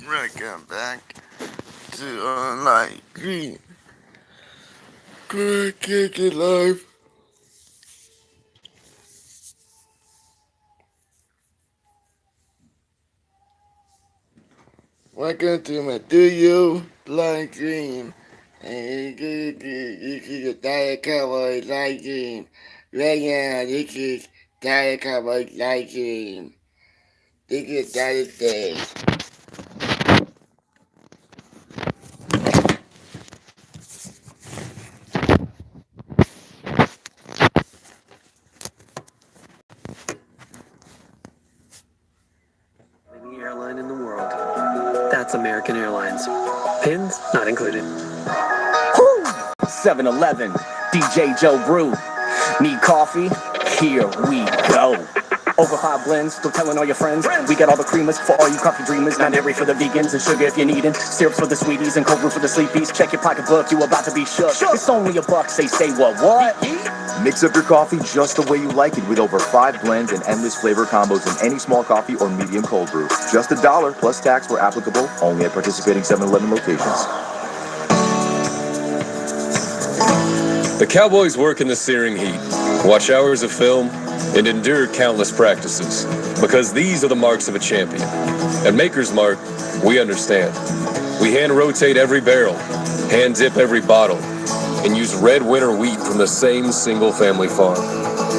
Welcome back to Online Green. Quick Kick It Live. Welcome to my studio, Blind Green. And you can Diet Cowboys Live Game. Right now, this is Diet Cowboys Live Game. This is Diet Day. Any airline in the world. That's American Airlines. Pins not included. 7-Eleven, DJ Joe Brew. Need coffee? Here we go. Over 5 blends, still telling all your friends. We got all the creamers for all you coffee dreamers. Not dairy for the vegans and sugar if you're needing. Syrups for the sweeties and cold brew for the sleepies. Check your pocketbook, you about to be shook. It's only $1, say what? Mix up your coffee just the way you like it with over 5 blends and endless flavor combos in any small coffee or medium cold brew. Just $1 plus tax where applicable, only at participating 7-Eleven locations. The Cowboys work in the searing heat, watch hours of film, and endure countless practices, because these are the marks of a champion. At Maker's Mark, we understand. We hand-rotate every barrel, hand-dip every bottle, and use red winter wheat from the same single-family farm.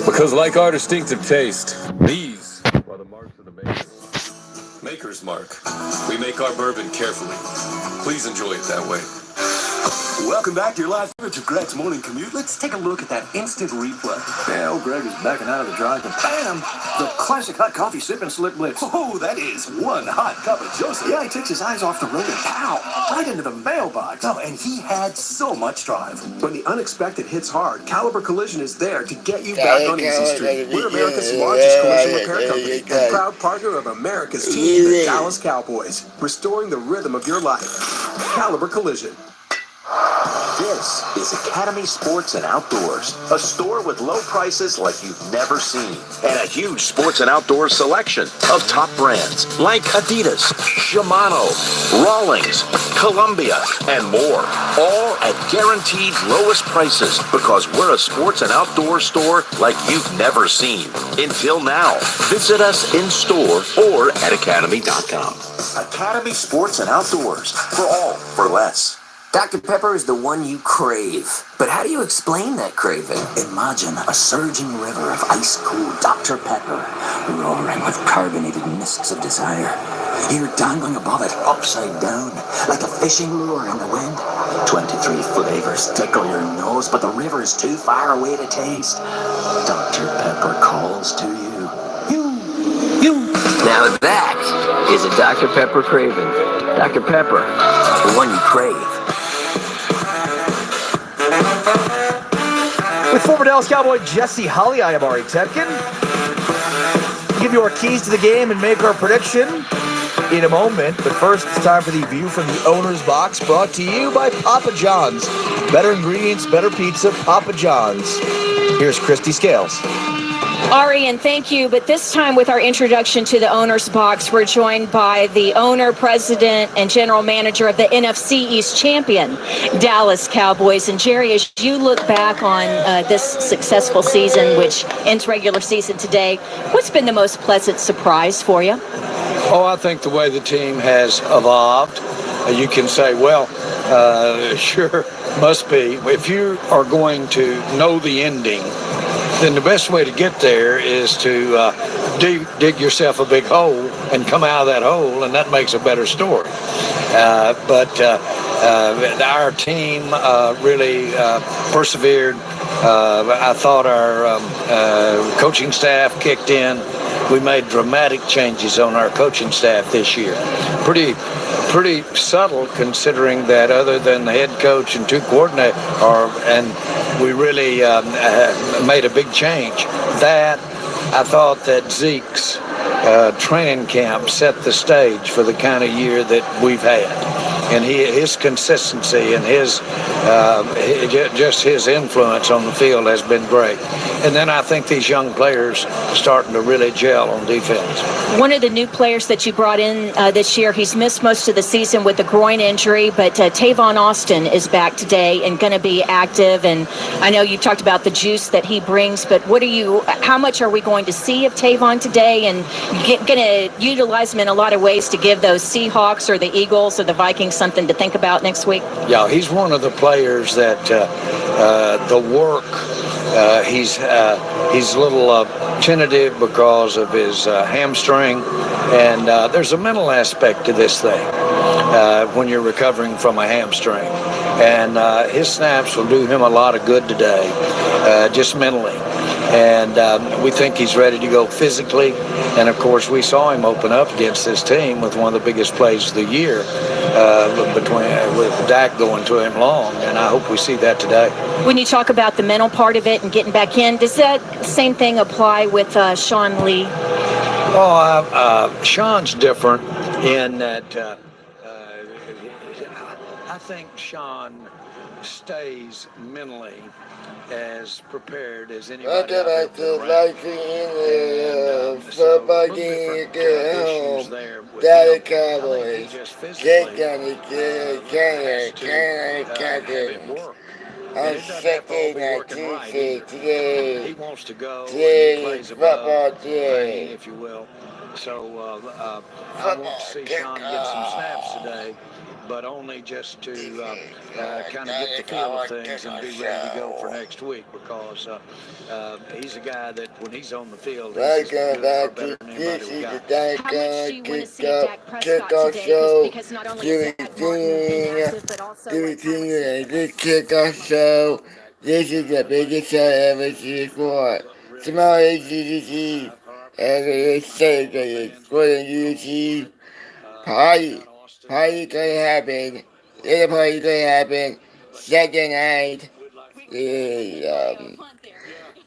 Because like our distinctive taste, these are the marks of the Maker. Maker's Mark. We make our bourbon carefully. Please enjoy it that way. Welcome back to your live coverage of Greg's Morning Commute. Let's take a look at that instant replay. Yeah, old Greg is backing out of the drive and bam! The classic hot coffee sip and slip blitz. Oh, that is one hot cup of Joseph. Yeah, he takes his eyes off the road and pow! Right into the mailbox. Oh, and he had so much drive. When the unexpected hits hard, Caliber Collision is there to get you back on Easy Street. We're America's largest collision repair company and proud partner of America's team, the Dallas Cowboys. Restoring the rhythm of your life. Caliber Collision. This is Academy Sports and Outdoors, a store with low prices like you've never seen, and a huge sports and outdoors selection of top brands like Adidas, Shimano, Rawlings, Columbia, and more, all at guaranteed lowest prices because we're a sports and outdoors store like you've never seen. Until now, visit us in store or at academy.com. Academy Sports and Outdoors, for all for less. Dr. Pepper is the one you crave. But how do you explain that craving? Imagine a surging river of ice-cold Dr. Pepper, roaring with carbonated mists of desire. You're dangling above it, upside down, like a fishing lure in the wind. 23 flavors tickle your nose, but the river's too far away to taste. Dr. Pepper calls to you. You. Now that is a Dr. Pepper craving. Dr. Pepper, the one you crave. With former Dallas Cowboy Jesse Holley, I am Ari Tepkin. We'll give you our keys to the game and make our prediction in a moment. But first, it's time for the View from the Owner's Box, brought to you by Papa John's. Better ingredients, better pizza, Papa John's. Here's Christy Scales. Ari, and thank you. But this time with our introduction to the Owner's Box, we're joined by the owner, president, and general manager of the NFC East champion, Dallas Cowboys. And Jerry, as you look back on this successful season, which ends regular season today, what's been the most pleasant surprise for you? Oh, I think the way the team has evolved. You can say, well, sure, must be. If you are going to know the ending, then the best way to get there is to dig yourself a big hole and come out of that hole, and that makes a better story. But our team really persevered. I thought our coaching staff kicked in. We made dramatic changes on our coaching staff this year. Pretty subtle, considering that other than the head coach and 2 coordinators, and we really made a big change. That I thought that Zeke's training camp set the stage for the kind of year that we've had, and his consistency and his just his influence on the field has been great. And then I think these young players are starting to really gel on defense. One of the new players that you brought in this year, he's missed most of the season with a groin injury, but Tavon Austin is back today and going to be active. And I know you talked about the juice that he brings, but how much are we going to see of Tavon today? And going to utilize him in a lot of ways to give those Seahawks or the Eagles or the Vikings something to think about next week? Yeah, he's one of the players that the work, he's a little tentative because of his hamstring, and there's a mental aspect to this thing when you're recovering from a hamstring. And his snaps will do him a lot of good today, just mentally. And we think he's ready to go physically. And, of course, we saw him open up against this team with one of the biggest plays of the year with Dak going to him long. And I hope we see that today. When you talk about the mental part of it and getting back in, does that same thing apply with Sean Lee? Oh, Sean's different in that I think Sean stays mentally as prepared as anybody. Welcome back to Life in the football game at home. Dallas Cowboys. Take on the Cowboys. On Sunday night, Tuesday, today. Today is football day. If you will. So I want to see Sean get some snaps today, but only just to kind of get the feel of things and be ready to go for next week, because he's a guy that when he's on the field, he's welcome back to this is the Dak kickoff show. Giving this kickoff show. This is the biggest show ever seen before. Tomorrow is GDC. And it's Saturday. For the GDC party. Party gonna happen. Little party gonna happen Saturday night.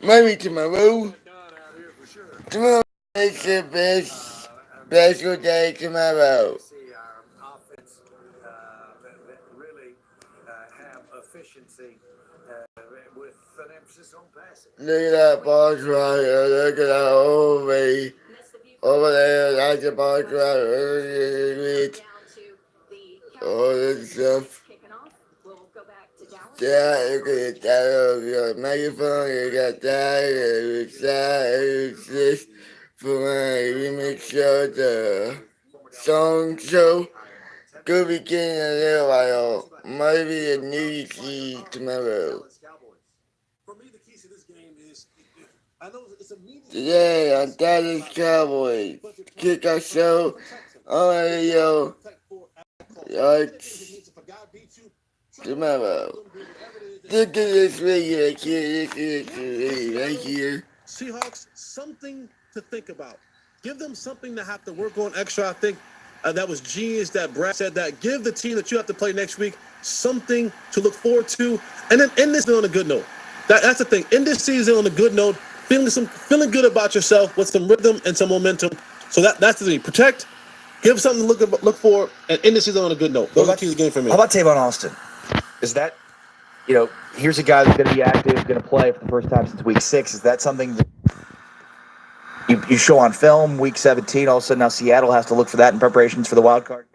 Maybe tomorrow. Tomorrow is the best special day tomorrow. Look at that ball strider. Look at that old lady over there. That's the ball strider. All this stuff. Yeah, you got that on your microphone. You got that. It's this for my remix show, the song show. Could be getting a little while. Maybe a new key tomorrow. Today on Dallas Cowboys kickoff show on radio. Tomorrow. Look at this video right here. Look at this video right here. Seahawks, something to think about. Give them something to have to work on extra. I think that was genius that Brad said that. Give the team that you have to play next week something to look forward to, and then end this on a good note. That's the thing. End this season on a good note, feeling good about yourself with some rhythm and some momentum. So that's the thing. Protect, give something to look for, and end the season on a good note. Those are keys of the game for me. How about Tavon Austin? Is that, here's a guy that's going to be active, going to play for the first time since week 6. Is that something that you show on film, week 17? All of a sudden now Seattle has to look for that in preparations for the wild card?